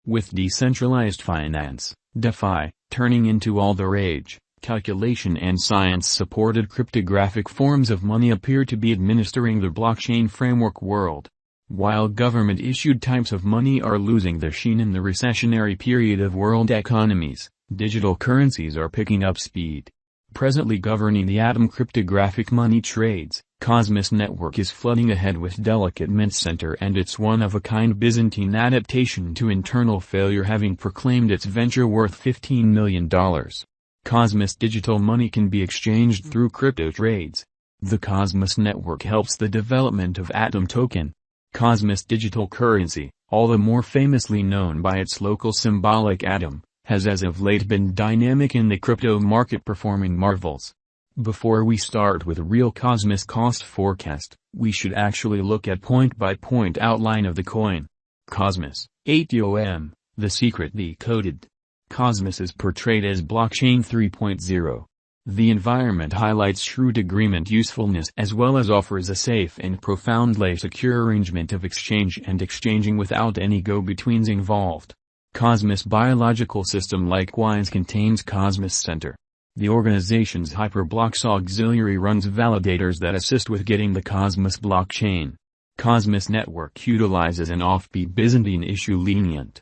With decentralized finance, DeFi, turning into all the rage, calculation and science-supported cryptographic forms of money appear to be administering the blockchain framework world. While government-issued types of money are losing their sheen in the recessionary period of world economies, digital currencies are picking up speed. Presently governing the atom cryptographic money trades, Cosmos Network is flooding ahead with delicate mint center and its one-of-a-kind Byzantine adaptation to internal failure, having proclaimed its venture worth $15 million. Cosmos digital money can be exchanged through crypto trades. The Cosmos Network helps the development of Atom token. Cosmos digital currency, all the more famously known by its local symbolic atom, has as of late been dynamic in the crypto market, performing marvels. Before we start with a real Cosmos cost forecast, we should actually look at point-by-point outline of the coin. Cosmos, ATOM, the secret decoded. Cosmos is portrayed as blockchain 3.0. The environment highlights shrewd agreement usefulness as well as offers a safe and profoundly secure arrangement of exchange and exchanging without any go-betweens involved. Cosmos biological system likewise contains Cosmos Center. The organization's Hyperblocks auxiliary runs validators that assist with getting the Cosmos blockchain. Cosmos Network utilizes an offbeat Byzantine issue lenient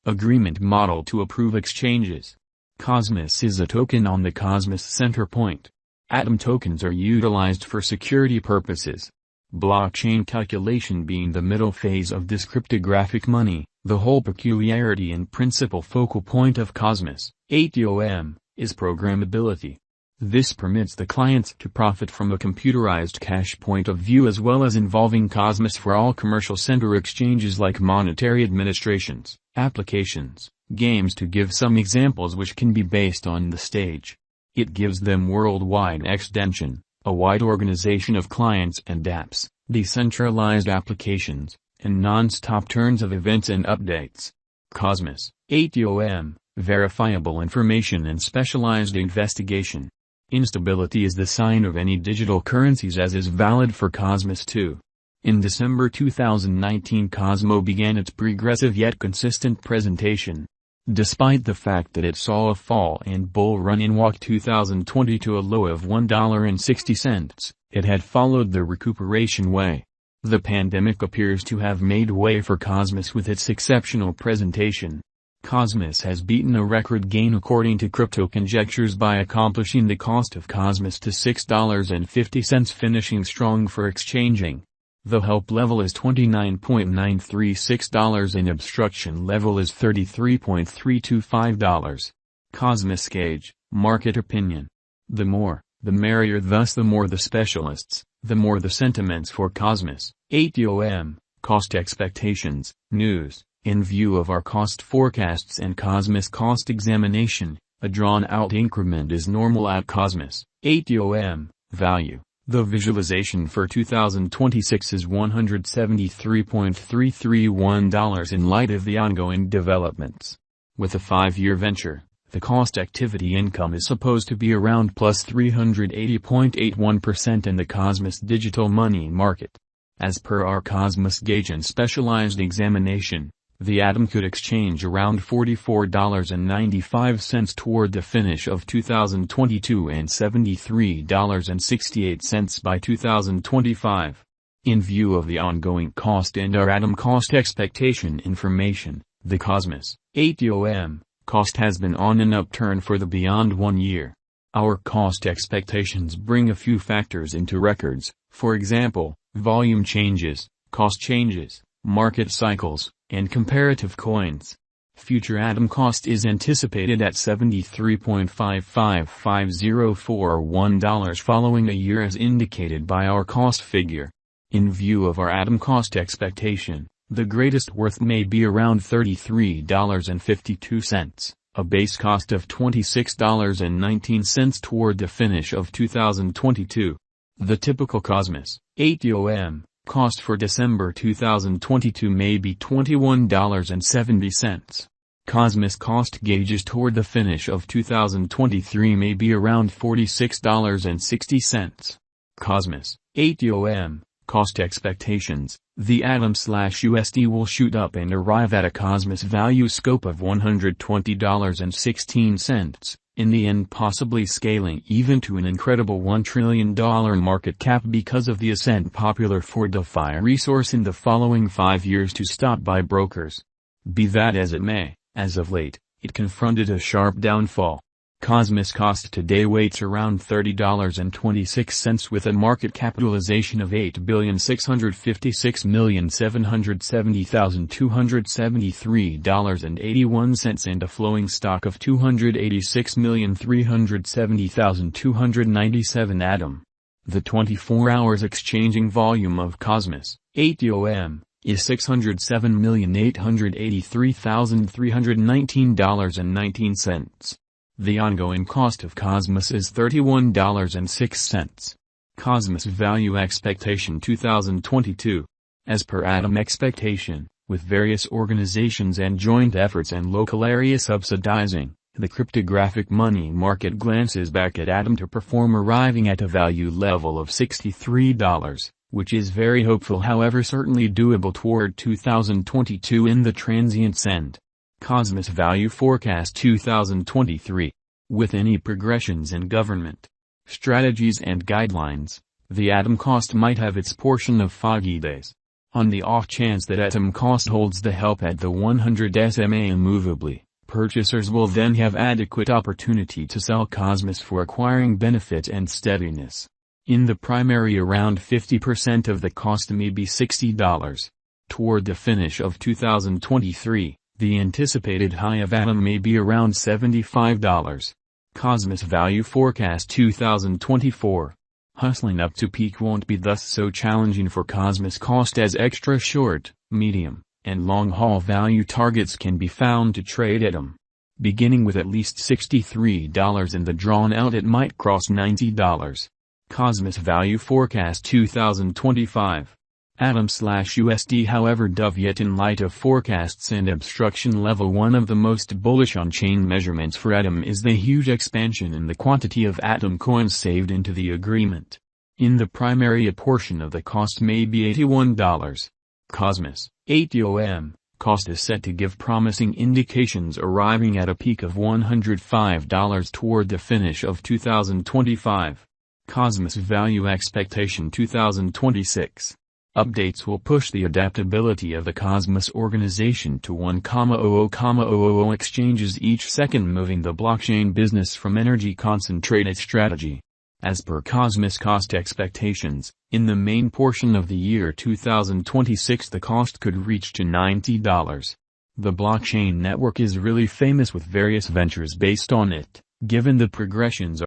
agreement model to approve exchanges. Cosmos is a token on the Cosmos Center point. Atom tokens are utilized for security purposes. Blockchain calculation being the middle phase of this cryptographic money, the whole peculiarity and principal focal point of Cosmos, ATOM, is programmability. This permits the clients to profit from a computerized cash point of view as well as involving Cosmos for all commercial center exchanges like monetary administrations, applications, games, to give some examples which can be based on the stage. It gives them worldwide extension, a wide organization of clients and apps, decentralized applications, and non-stop turns of events and updates. Cosmos, ATOM, verifiable information and specialized investigation. Instability is the sign of any digital currencies, as is valid for Cosmos too. In December 2019, Cosmo began its progressive yet consistent presentation. Despite the fact that it saw a fall and bull run in WAC 2020 to a low of $1.60, it had followed the recuperation way. The pandemic appears to have made way for Cosmos with its exceptional presentation. Cosmos has beaten a record gain according to crypto conjectures by accomplishing the cost of Cosmos to $6.50, finishing strong for exchanging. The help level is $29.936 and obstruction level is $33.325. Cosmos gauge, market opinion. The more, the merrier, thus the more the specialists, the more the sentiments for Cosmos, ATOM, cost expectations, news. In view of our cost forecasts and Cosmos cost examination, a drawn-out increment is normal at Cosmos, ATOM, value. The visualization for 2026 is $173.331 in light of the ongoing developments. With a 5-year venture, the cost activity income is supposed to be around plus 380.81% in the Cosmos digital money market. As per our Cosmos gauge and specialized examination, the atom could exchange around $44.95 toward the finish of 2022 and $73.68 by 2025. In view of the ongoing cost and our atom cost expectation information, the Cosmos, ATOM, cost has been on an upturn for the beyond 1 year. Our cost expectations bring a few factors into records, for example, volume changes, cost changes, market cycles, and comparative coins. Future atom cost is anticipated at $73.55504 following a year as indicated by our cost figure. In view of our atom cost expectation, the greatest worth may be around $33.52, a base cost of $26.19 toward the finish of 2022. The typical Cosmos, ATOM, cost for December 2022 may be $21.70. Cosmos cost gauges toward the finish of 2023 may be around $46.60. Cosmos, ATOM, cost expectations, The Atom/USD will shoot up and arrive at a Cosmos value scope of $120.16, in the end possibly scaling even to an incredible $1 trillion market cap because of the ascent popular for DeFi resource in the following 5 years to stop by brokers. Be that as it may, as of late, it confronted a sharp downfall. Cosmos cost today waits around $30.26 with a market capitalization of $8,656,770,273.81 and a flowing stock of $286,370,297 Atom. The 24 hours exchanging volume of Cosmos, ATOM, is $607,883,319.19. The ongoing cost of Cosmos is $31.06. Cosmos Value Expectation 2022. As per Atom expectation, with various organizations and joint efforts and local area subsidizing, the cryptographic money market glances back at Atom to perform, arriving at a value level of $63, which is very hopeful, however certainly doable toward 2022 in the transient send. Cosmos Value Forecast 2023. With any progressions in government strategies and guidelines, the Atom cost might have its portion of foggy days. On the off chance that Atom cost holds the help at the 100 SMA immovably, purchasers will then have adequate opportunity to sell Cosmos for acquiring benefit and steadiness. In the primary, around 50% of the cost may be $60. Toward the finish of 2023, the anticipated high of Atom may be around $75. Cosmos Value Forecast 2024. Hustling up to peak won't be thus so challenging for Cosmos cost, as extra short, medium, and long-haul value targets can be found to trade Atom. Beginning with at least $63 and the drawn out it might cross $90. Cosmos Value Forecast 2025. Atom/USD however dove yet in light of forecasts and obstruction level. One of the most bullish on-chain measurements for Atom is the huge expansion in the quantity of Atom coins saved into the agreement. In the primary, a portion of the cost may be $81. Cosmos, ATOM, cost is set to give promising indications, arriving at a peak of $105 toward the finish of 2025. Cosmos Value Expectation 2026. Updates will push the adaptability of the Cosmos organization to 1,000,000 exchanges each second, moving the blockchain business from energy-concentrated strategy. As per Cosmos cost expectations, in the main portion of the year 2026 the cost could reach to $90. The blockchain network is really famous with various ventures based on it, given the progressions